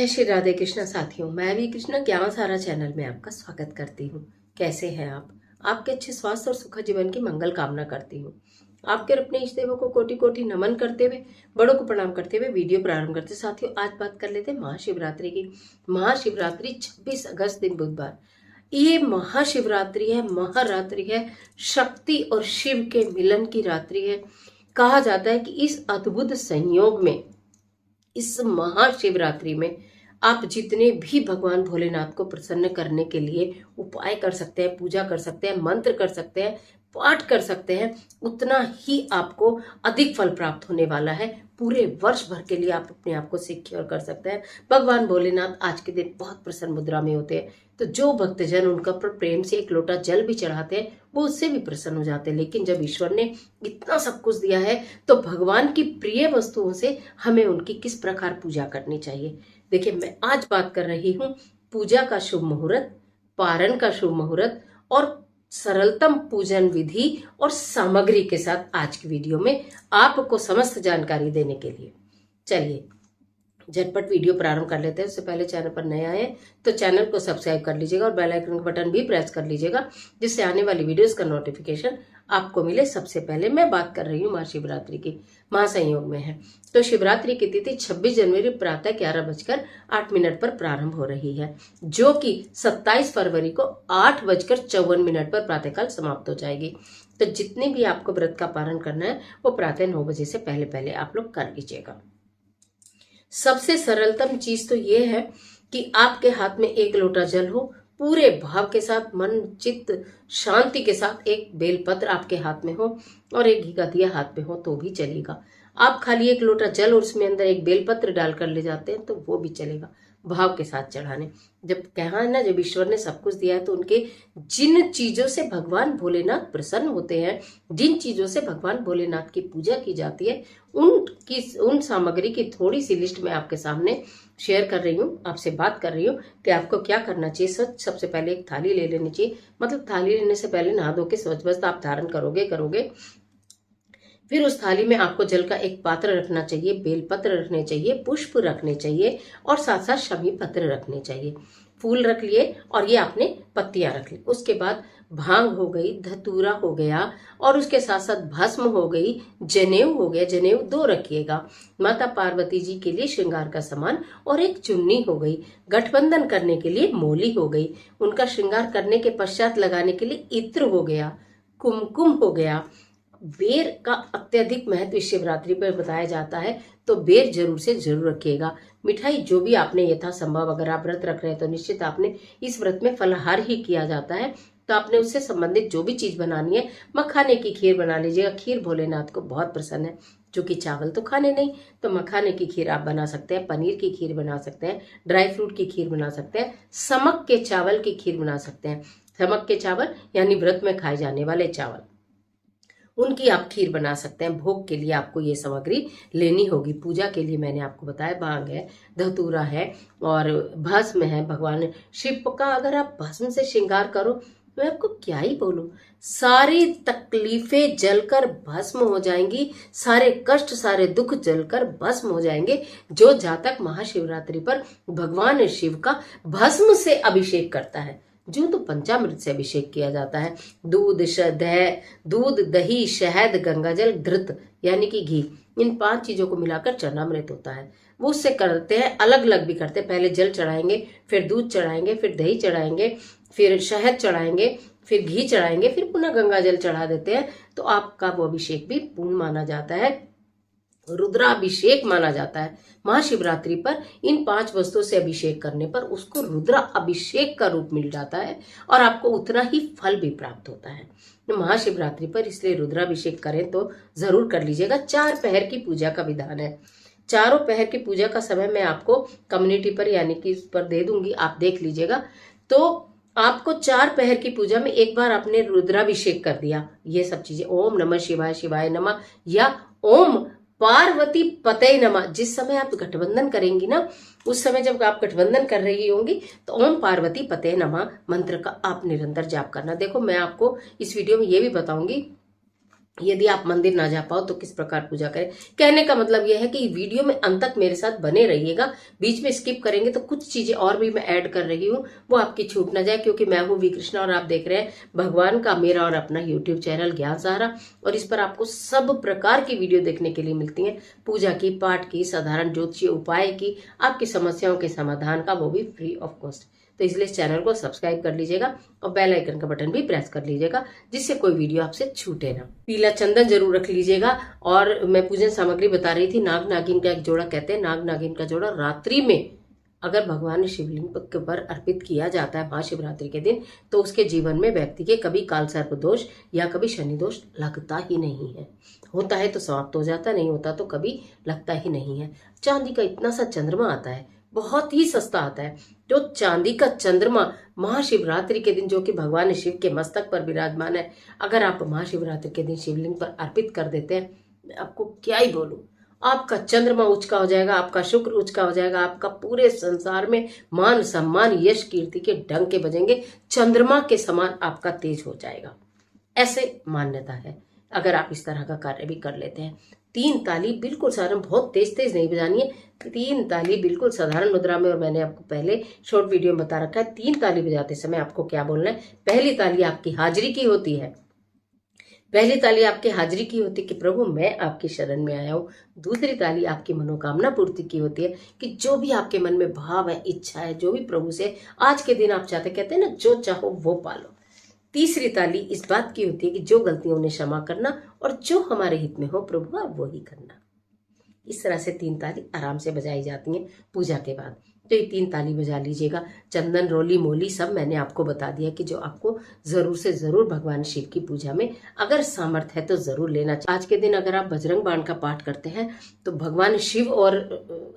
जय श्री राधे कृष्णा साथियों, मैं भी कृष्णा ज्ञान सारा चैनल में आपका स्वागत करती हूँ। कैसे हैं आप? आपके अच्छे स्वास्थ्य और सुखद जीवन की मंगल कामना करती हूँ। आपके और अपने इष्ट देवों को कोटि कोटि नमन करते हुए, बड़ों को प्रणाम करते हुए वीडियो प्रारंभ करते। साथियों, आज बात कर लेते हैं महाशिवरात्रि की। महाशिवरात्रि 26 अगस्त दिन बुधवार। ये महाशिवरात्रि है, महारात्रि है, शक्ति और शिव के मिलन की रात्रि है। कहा जाता है कि इस अद्भुत संयोग में, इस महाशिवरात्रि में आप जितने भी भगवान भोलेनाथ को प्रसन्न करने के लिए उपाय कर सकते हैं, पूजा कर सकते हैं, मंत्र कर सकते हैं, पाठ कर सकते हैं, उतना ही आपको अधिक फल प्राप्त होने वाला है। पूरे वर्ष भर के लिए आप अपने आप को सिक्योर कर सकते हैं। भगवान भोलेनाथ आज के दिन बहुत प्रसन्न मुद्रा में होते हैं, तो जो भक्तजन उनका प्रेम से एक लोटा जल भी चढ़ाते हैं वो उससे भी प्रसन्न हो जाते हैं। लेकिन जब ईश्वर ने इतना सब कुछ दिया है तो भगवान की प्रिय वस्तुओं से हमें उनकी किस प्रकार पूजा करनी चाहिए। देखिए, मैं आज बात कर रही हूँ पूजा का शुभ मुहूर्त, पारण का शुभ मुहूर्त और सरलतम पूजन विधि और सामग्री के साथ आज की वीडियो में आपको समस्त जानकारी देने के लिए। चलिए झटपट वीडियो प्रारंभ कर लेते हैं। उससे पहले चैनल पर नए आए तो चैनल को सब्सक्राइब कर लीजिएगा और बेल आइकन का बटन भी प्रेस कर लीजिएगा, जिससे आने वाली वीडियोस का नोटिफिकेशन आपको मिले सबसे पहले। मैं बात कर रही हूँ महाशिवरात्रि की। महासंयोग में है तो शिवरात्रि की तिथि 26 जनवरी प्रातः 11:08 पर प्रारंभ हो रही है, जो कि 27 फरवरी को 8:54 पर प्रातःकाल समाप्त हो जाएगी। तो जितने भी आपको व्रत का पारण करना है वो प्रातः 9 बजे से पहले पहले आप लोग कर लीजिएगा। सबसे सरलतम चीज तो ये है कि आपके हाथ में एक लोटा जल हो, पूरे भाव के साथ, मन चित्त शांति के साथ एक बेलपत्र आपके हाथ में हो और एक घी का दिया हाथ में हो तो भी चलेगा। आप खाली एक लोटा जल और उसमें अंदर एक बेलपत्र डालकर ले जाते हैं तो वो भी चलेगा, भाव के साथ चढ़ाने। जब कहा है ना, जब ईश्वर ने सब कुछ दिया है तो उनके जिन चीजों से भगवान भोलेनाथ प्रसन्न होते हैं, जिन चीजों से भगवान भोलेनाथ की पूजा की जाती है, उन सामग्री की थोड़ी सी लिस्ट मैं आपके सामने शेयर कर रही हूँ, आपसे बात कर रही हूँ कि आपको क्या करना चाहिए। सबसे पहले एक थाली ले लेनी चाहिए। मतलब थाली लेने से पहले नहा धो के स्वच्छ वस्त्र आप धारण करोगे। फिर उस थाली में आपको जल का एक पात्र रखना चाहिए, बेलपत्र रखने चाहिए, पुष्प रखने चाहिए और साथ साथ शमी पत्र रखने चाहिए। फूल रख लिए और ये आपने पत्तियां रख ली। उसके बाद भांग हो गई, धतूरा हो गया और उसके साथ साथ भस्म हो गई, जनेऊ हो गया, जनेऊ 2 रखिएगा। माता पार्वती जी के लिए श्रृंगार का सामान और एक चुन्नी हो गई। गठबंधन करने के लिए मोली हो गई। उनका श्रृंगार करने के पश्चात लगाने के लिए इत्र हो गया, कुमकुम हो गया। बेर का अत्यधिक महत्व शिवरात्रि पर बताया जाता है, तो बेर जरूर से जरूर रखिएगा। मिठाई जो भी आपने यथासंभव, अगर आप व्रत रख रहे हैं तो निश्चित आपने इस व्रत में फलाहार ही किया जाता है, तो आपने उससे संबंधित जो भी चीज बनानी है, मखाने की खीर बना लीजिएगा। खीर भोलेनाथ को बहुत पसंद है, जो कि चावल तो खाने नहीं, तो मखाने की खीर आप बना सकते हैं, पनीर की खीर बना सकते हैं, ड्राई फ्रूट की खीर बना सकते हैं, समक के चावल की खीर बना सकते हैं। समक के चावल यानी व्रत में खाए जाने वाले चावल, उनकी आप खीर बना सकते हैं। भोग के लिए आपको ये सामग्री लेनी होगी। पूजा के लिए मैंने आपको बताया, भांग है, धतूरा है और भस्म है। भगवान शिव का अगर आप भस्म से श्रृंगार करो, मैं आपको क्या ही बोलूं, सारी तकलीफें जलकर भस्म हो जाएंगी, सारे कष्ट सारे दुख जलकर भस्म हो जाएंगे। जो जातक महाशिवरात्रि पर भगवान शिव का भस्म से अभिषेक करता है, जो तो पंचामृत से अभिषेक किया जाता है, दूध दही शहद गंगाजल घृत यानी कि घी, इन 5 चीजों को मिलाकर चरणामृत होता है। वो उससे करते हैं, अलग अलग भी करते हैं। पहले जल चढ़ाएंगे, फिर दूध चढ़ाएंगे, फिर दही चढ़ाएंगे, फिर शहद चढ़ाएंगे, फिर घी चढ़ाएंगे, फिर पुनः गंगाजल चढ़ा देते हैं। तो आपका वो अभिषेक भी पूर्ण माना जाता है, रुद्राभिषेक माना जाता है। महाशिवरात्रि पर इन 5 वस्तुओं से अभिषेक करने पर उसको रुद्रा अभिषेक का रूप मिल जाता है और आपको उतना ही फल भी प्राप्त होता है। तो महाशिवरात्रि पर इसलिए रुद्राभिषेक करें तो जरूर कर लीजिएगा। 4 पहर की पूजा का विधान है। चारों पहर की पूजा का समय मैं आपको कम्युनिटी पर यानी कि उस पर दे दूंगी, आप देख लीजिएगा। तो आपको 4 पहर की पूजा में एक बार आपने रुद्राभिषेक कर दिया, ये सब चीजें, ओम नमः शिवाय शिवाय नमः या ओम पार्वती पते नमः, जिस समय आप गठबंधन करेंगी ना, उस समय जब आप गठबंधन कर रही होंगी तो ओम पार्वती पते नमः मंत्र का आप निरंतर जाप करना। देखो, मैं आपको इस वीडियो में ये भी बताऊंगी यदि आप मंदिर ना जा पाओ तो किस प्रकार पूजा करें। कहने का मतलब यह है कि वीडियो में अंत तक मेरे साथ बने रहिएगा। बीच में स्किप करेंगे तो कुछ चीजें और भी मैं ऐड कर रही हूँ, वो आपकी छूट ना जाए, क्योंकि मैं हूँ वी कृष्णा और आप देख रहे हैं भगवान का मेरा और अपना यूट्यूब चैनल ज्ञान सहारा। और इस पर आपको सब प्रकार की वीडियो देखने के लिए मिलती है, पूजा की, पाठ की, साधारण ज्योतिषीय उपाय की, आपकी समस्याओं के समाधान का, वो भी फ्री ऑफ कॉस्ट। तो इसलिए इस चैनल को सब्सक्राइब कर लीजिएगा और बेल आइकन का बटन भी प्रेस कर लीजिएगा, जिससे कोई वीडियो आपसे छूटे ना। पीला चंदन जरूर रख लीजिएगा। और मैं पूजन सामग्री बता रही थी, नाग नागिन का एक जोड़ा, कहते हैं नाग नागिन का जोड़ा रात्रि में अगर भगवान शिवलिंग के ऊपर अर्पित किया जाता है महाशिवरात्रि के दिन, तो उसके जीवन में व्यक्ति के कभी काल सर्प दोष या कभी शनि दोष लगता ही नहीं है। होता है तो समाप्त हो जाता, नहीं होता तो कभी लगता ही नहीं है। चांदी का इतना सा चंद्रमा आता है, बहुत ही सस्ता आता है, जो चांदी का चंद्रमा महाशिवरात्रि के दिन, जो कि भगवान शिव के मस्तक पर विराजमान है, अगर आप महाशिवरात्रि के दिन शिवलिंग पर अर्पित कर देते हैं, मैं आपको क्या ही बोलूं, आपका चंद्रमा उचका हो जाएगा, आपका शुक्र उचका हो जाएगा, आपका पूरे संसार में मान सम्मान यश कीर्ति के डंके बजेंगे, चंद्रमा के समान आपका तेज हो जाएगा, ऐसे मान्यता है। अगर आप इस तरह का कार्य भी कर लेते हैं, 3 ताली बिल्कुल साधारण, बहुत तेज तेज नहीं बजानी है, 3 ताली बिल्कुल साधारण मुद्रा में। और मैंने आपको पहले शॉर्ट वीडियो में बता रखा है 3 ताली बजाते समय आपको क्या बोलना है। पहली ताली आपकी हाजिरी की होती है, पहली ताली आपकी हाजिरी की होती है कि प्रभु मैं आपकी शरण में आया हूँ। दूसरी ताली आपकी मनोकामना पूर्ति की होती है कि जो भी आपके मन में भाव है, इच्छा है, जो भी प्रभु से आज के दिन आप चाहते, कहते हैं ना, जो चाहो वो पालो। तीसरी ताली इस बात की होती है कि जो गलतियों ने क्षमा करना और जो हमारे हित में हो प्रभु आप वो ही करना। इस तरह से 3 ताली आराम से बजाई जाती हैं पूजा के बाद। तो ये 3 ताली बजा लीजिएगा। चंदन, रोली, मोली सब मैंने आपको बता दिया कि जो आपको जरूर से जरूर भगवान शिव की पूजा में अगर सामर्थ्य है तो जरूर लेना चाहिए। आज के दिन अगर आप बजरंग बाण का पाठ करते हैं तो भगवान शिव और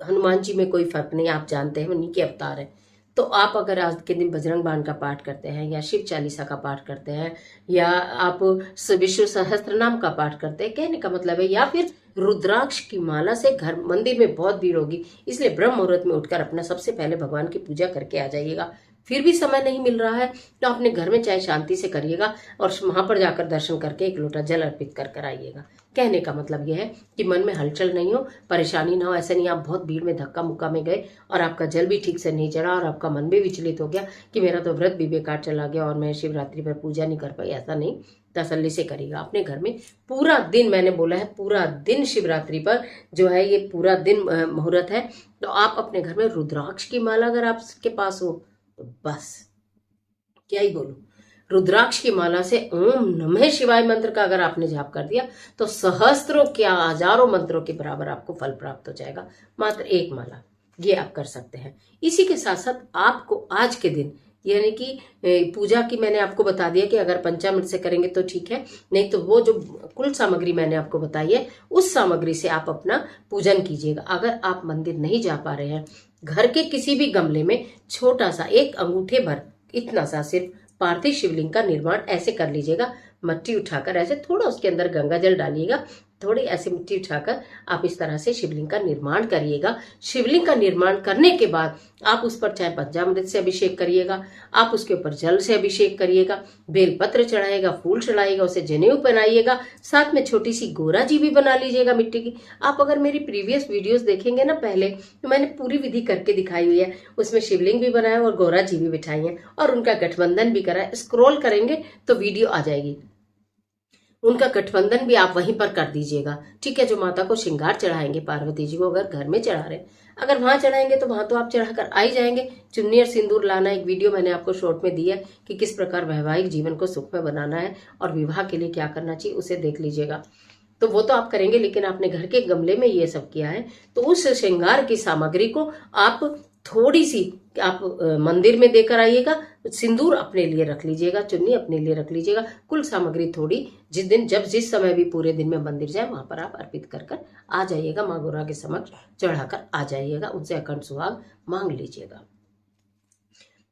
हनुमान जी में कोई फर्क नहीं, आप जानते हैं उन्हीं के अवतार है। तो आप अगर आज के दिन बजरंग बाण का पाठ करते हैं या शिव चालीसा का पाठ करते हैं या आप विष्णु सहस्त्र नाम का पाठ करते हैं, कहने का मतलब है, या फिर रुद्राक्ष की माला से, घर मंदिर में बहुत भीड़ होगी, इसलिए ब्रह्म मुहूर्त में उठकर अपना सबसे पहले भगवान की पूजा करके आ जाइएगा। फिर भी समय नहीं मिल रहा है तो अपने घर में चाहे शांति से करिएगा और वहां पर जाकर दर्शन करके एक लोटा जल अर्पित कर आइएगा। कहने का मतलब यह है कि मन में हलचल नहीं हो, परेशानी ना हो। ऐसे नहीं आप बहुत भीड़ में धक्का मुक्का में गए और आपका जल भी ठीक से नहीं चढ़ा और आपका मन भी विचलित हो गया कि मेरा तो व्रत भी बेकार चला गया और मैं शिवरात्रि पर पूजा नहीं कर पाई, ऐसा नहीं। तसल्ली से करिएगा अपने घर में पूरा दिन, मैंने बोला है पूरा दिन शिवरात्रि पर जो है ये पूरा दिन मुहूर्त है, तो आप अपने घर में रुद्राक्ष की माला अगर आपके पास हो तो बस क्या ही बोलूं, रुद्राक्ष की माला से ओम नमः शिवाय मंत्र का अगर आपने जाप कर दिया तो सहस्त्रों क्या हजारों मंत्रों के बराबर आपको फल प्राप्त हो जाएगा, मात्र एक माला। ये आप कर सकते हैं। इसी के साथ साथ आपको आज के दिन यानी कि पूजा की मैंने आपको बता दिया कि अगर पंचामृत से करेंगे तो ठीक है, नहीं तो वो जो कुल सामग्री मैंने आपको बताई है उस सामग्री से आप अपना पूजन कीजिएगा। अगर आप मंदिर नहीं जा पा रहे हैं, घर के किसी भी गमले में छोटा सा 1 अंगूठे भर इतना सा सिर्फ पार्थिव शिवलिंग का निर्माण ऐसे कर लीजिएगा। मिट्टी उठाकर ऐसे थोड़ा उसके अंदर गंगा जल डालिएगा, थोड़ी ऐसी मिट्टी उठाकर आप इस तरह से शिवलिंग का निर्माण करिएगा। शिवलिंग का निर्माण करने के बाद आप उस पर चाहे पंचामृत से अभिषेक करिएगा, आप उसके ऊपर जल से अभिषेक करिएगा, बेलपत्र चढ़ाइएगा, फूल चढ़ाइएगा, उसे जनेऊ पहनाइएगा, साथ में छोटी सी गोरा जी भी बना लीजिएगा मिट्टी की। आप अगर मेरी प्रीवियस वीडियोस देखेंगे ना पहले, तो मैंने पूरी विधि करके दिखाई हुई है, उसमें शिवलिंग भी बनाया और गोरा जी भी बिठाई है और उनका गठबंधन भी करा है। स्क्रॉल करेंगे तो वीडियो आ जाएगी, उनका गठबंधन भी आप वहीं पर कर दीजिएगा। ठीक है, जो माता को श्रृंगार चढ़ाएंगे पार्वती जी को, अगर घर में चढ़ा रहे, अगर वहां चढ़ाएंगे तो वहां तो आप चढ़ाकर आ ही जाएंगे। चुन्नी और सिंदूर लाना, एक वीडियो मैंने आपको शॉर्ट में दी है कि किस प्रकार वैवाहिक जीवन को सुख में बनाना है और विवाह के लिए क्या करना चाहिए, उसे देख लीजिएगा। तो वो तो आप करेंगे, लेकिन आपने घर के गमले में ये सब किया है तो उस श्रृंगार की सामग्री को आप थोड़ी सी आप मंदिर में देकर आइएगा। सिंदूर अपने लिए रख लीजिएगा, चुन्नी अपने लिए रख लीजिएगा, कुल सामग्री थोड़ी जिस समय भी पूरे दिन में मंदिर जाए वहां पर आप अर्पित कर आ जाइएगा, माँ गौरा के समक्ष चढ़ाकर आ जाइएगा, उनसे अखंड सुहाग मांग लीजिएगा।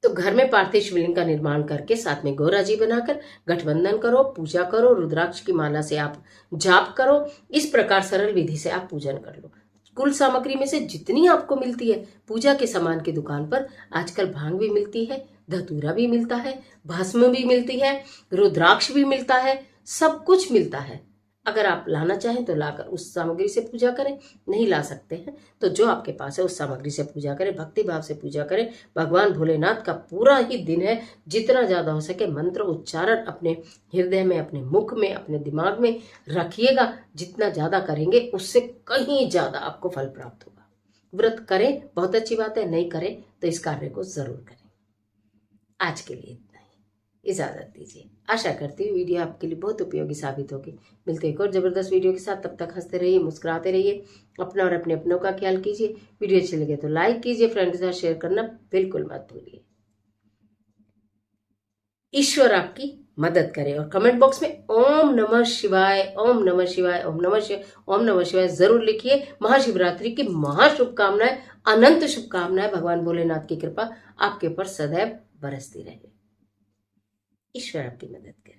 तो घर में पार्थिव शिवलिंग का निर्माण करके साथ में गौरा जी बनाकर गठबंधन करो, पूजा करो, रुद्राक्ष की माला से आप जाप करो। इस प्रकार सरल विधि से आप पूजन कर लो। कुल सामग्री में से जितनी आपको मिलती है पूजा के सामान की दुकान पर, आजकल भांग भी मिलती है, धतूरा भी मिलता है, भस्म भी मिलती है, रुद्राक्ष भी मिलता है, सब कुछ मिलता है। अगर आप लाना चाहें तो लाकर उस सामग्री से पूजा करें, नहीं ला सकते हैं तो जो आपके पास है उस सामग्री से पूजा करें, भक्ति भाव से पूजा करें। भगवान भोलेनाथ का पूरा ही दिन है, जितना ज्यादा हो सके मंत्र उच्चारण अपने हृदय में, अपने मुख में, अपने दिमाग में रखिएगा। जितना ज्यादा करेंगे उससे कहीं ज्यादा आपको फल प्राप्त होगा। व्रत करें, बहुत अच्छी बात है, नहीं करें तो इस कार्य को जरूर करें। आज के लिए इतना ही, इजाजत दीजिए। आशा करती हूँ वीडियो आपके लिए बहुत उपयोगी साबित होगी। मिलते एक और जबरदस्त वीडियो के साथ, तब तक हंसते रहिए, मुस्कुराते रहिए, अपना और अपने अपनों का ख्याल कीजिए। वीडियो अच्छी लगे तो लाइक कीजिए, फ्रेंड के साथ शेयर करना बिल्कुल मत भूलिए। ईश्वर आपकी मदद करे और कमेंट बॉक्स में ओम नमः शिवाय, ओम नमः शिवाय, ओम नमः शिवाय, ओम नमः शिवाय जरूर लिखिए। महाशिवरात्रि की महाशुभकामनाएं, अनंत शुभकामनाएं। भगवान भोलेनाथ की कृपा आपके ऊपर सदैव बरसती रहे। ईश्वर आपकी मदद करे।